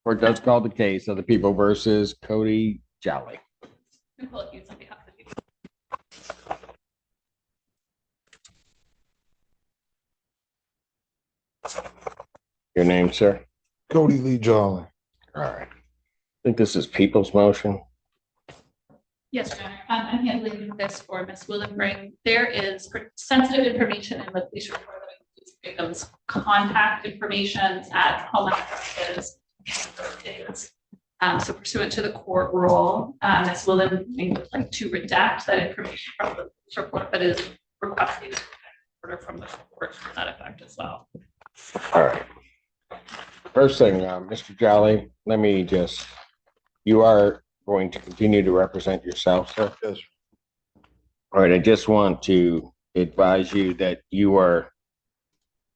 Court does call the case of the people versus Cody Jolly. Your name, sir? Cody Lee Jolly. All right. I think this is people's motion. Yes, Your Honor. I'm handling this for Ms. Willenbring. There is sensitive information in the police report that includes victims' contact information at home addresses. So pursuant to the court rule, Ms. Willenbring would like to redact that information from the police report, but is requesting an order from the court for that effect as well. All right. First thing, Mr. Jolly, let me just, you are going to continue to represent yourself, sir? Yes. All right, I just want to advise you that you are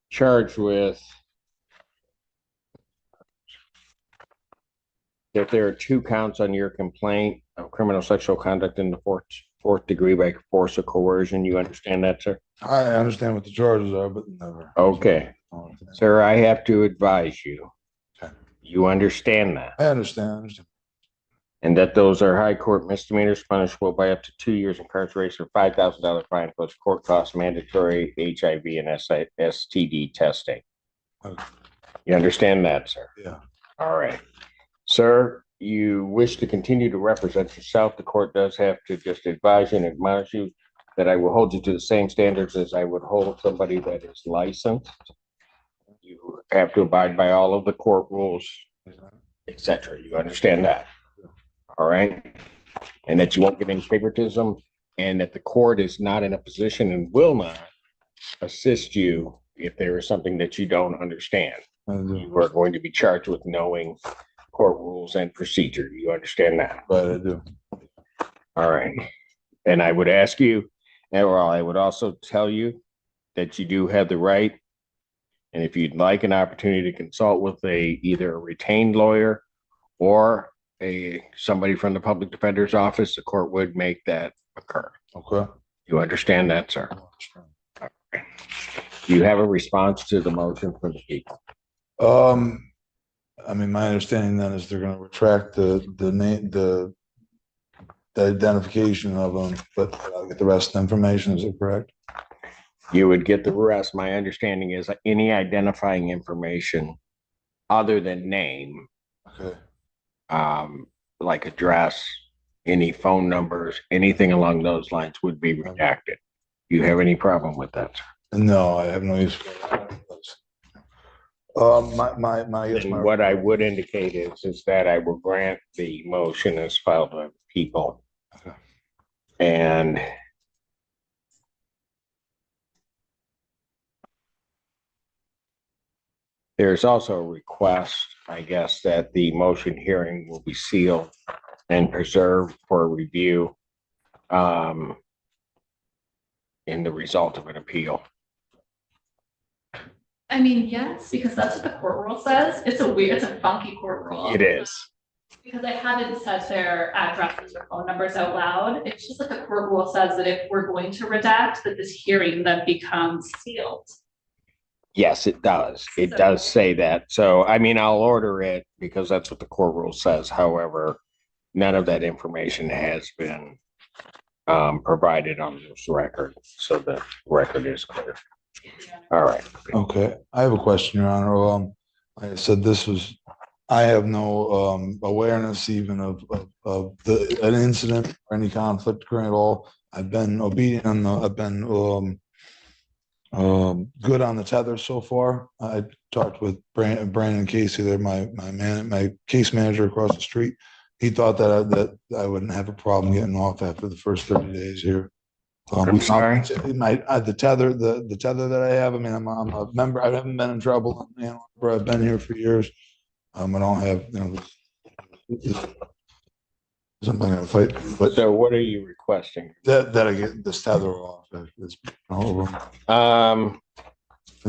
charged with that there are 2 counts on your complaint of criminal sexual conduct in the fourth degree by force or coercion. You understand that, sir? I understand what the charges are, but never. Okay. Sir, I have to advise you. Okay. You understand that? I understand. And that those are high court misdemeanors punishable by up to 2 years incarceration, $5,000 fine plus court costs, mandatory HIV and STD testing. Okay. You understand that, sir? Yeah. All right. Sir, you wish to continue to represent yourself. The court does have to just advise you and admonish you that I will hold you to the same standards as I would hold somebody that is licensed. You have to abide by all of the court rules, etc. You understand that? All right. And that you won't get any favoritism, and that the court is not in a position and will not assist you if there is something that you don't understand. You are going to be charged with knowing court rules and procedure. You understand that? But I do. All right. And I would ask you, or I would also tell you that you do have the right, and if you'd like an opportunity to consult with either a retained lawyer or somebody from the public defender's office, the court would make that occur. Okay. You understand that, sir? Okay. Do you have a response to the motion from the people? I mean, my understanding then is they're going to retract the name, the identification of them, but I'll get the rest of the information. Is it correct? You would get the rest. My understanding is any identifying information other than name, Okay. like address, any phone numbers, anything along those lines would be redacted. Do you have any problem with that, sir? No, I have no use for that. What I would indicate is that I will grant the motion as filed by the people. Okay. And there's also a request, I guess, that the motion hearing will be sealed and preserved for review in the result of an appeal. I mean, yes, because that's what the court rule says. It's a funky court rule. It is. Because I haven't said their addresses or phone numbers out loud. It's just that the court rule says that if we're going to redact, that this hearing then becomes sealed. Yes, it does. It does say that. So, I mean, I'll order it because that's what the court rule says. However, none of that information has been provided on this record. So the record is clear. All right. Okay. I have a question, Your Honor. Like I said, I have no awareness even of an incident or any conflict occurring at all. I've been obedient I've been good on the Tether so far. I talked with Brandon Casey, there, my case manager across the street. He thought that I wouldn't have a problem getting off after the first 30 days here. I'm sorry. The tether that I have. I mean, I'm a member. I haven't been in trouble. I've been here for years. I don't have something to fight. But So what are you requesting? that I get this tether off. It's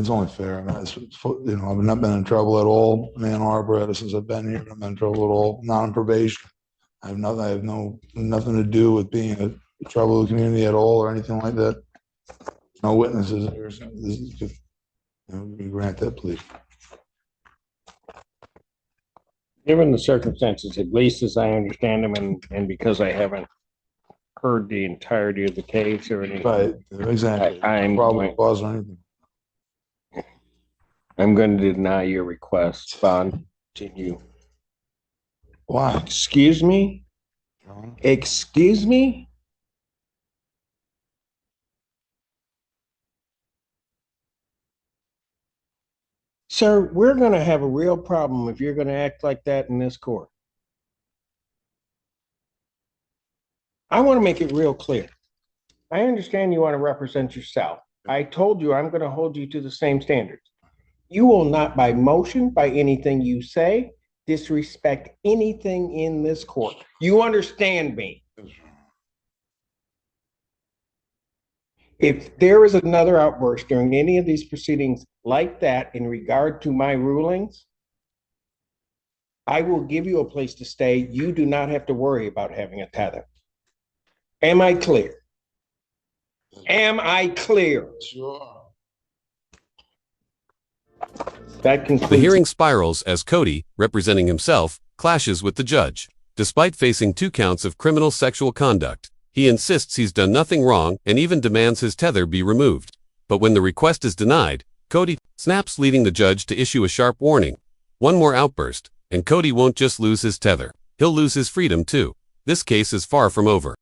only fair. I mean, I've not been in trouble at all in Ann Arbor ever since I've been here. I've been in trouble at all. Not on probation. I have nothing to do with being a trouble with the community at all or anything like that. No witnesses or something. This is just, we grant that, please. Given the circumstances, at least as I understand them, and because I haven't heard the entirety of the case or anything, Right, exactly. I'm Probably going, cause or anything. I'm going to deny your request. Bond, continue. Why? Excuse me? Your Honor? Excuse me? Sir, we're going to have a real problem if you're going to act like that in this court. I want to make it real clear. I understand you want to represent yourself. I told you I'm going to hold you to the same standards. You will not, by motion, by anything you say, disrespect anything in this court. You understand me? If there is another outburst during any of these proceedings like that in regard to my rulings, I will give you a place to stay. You do not have to worry about having a tether. Am I clear? Am I clear? Sure. That concludes. The hearing spirals as Cody, representing himself, clashes with the judge. Despite facing 2 counts of criminal sexual conduct, he insists he's done nothing wrong and even demands his tether be removed. But when the request is denied, Cody snaps, leading the judge to issue a sharp warning. One more outburst, and Cody won't just lose his tether, he'll lose his freedom too. This case is far from over.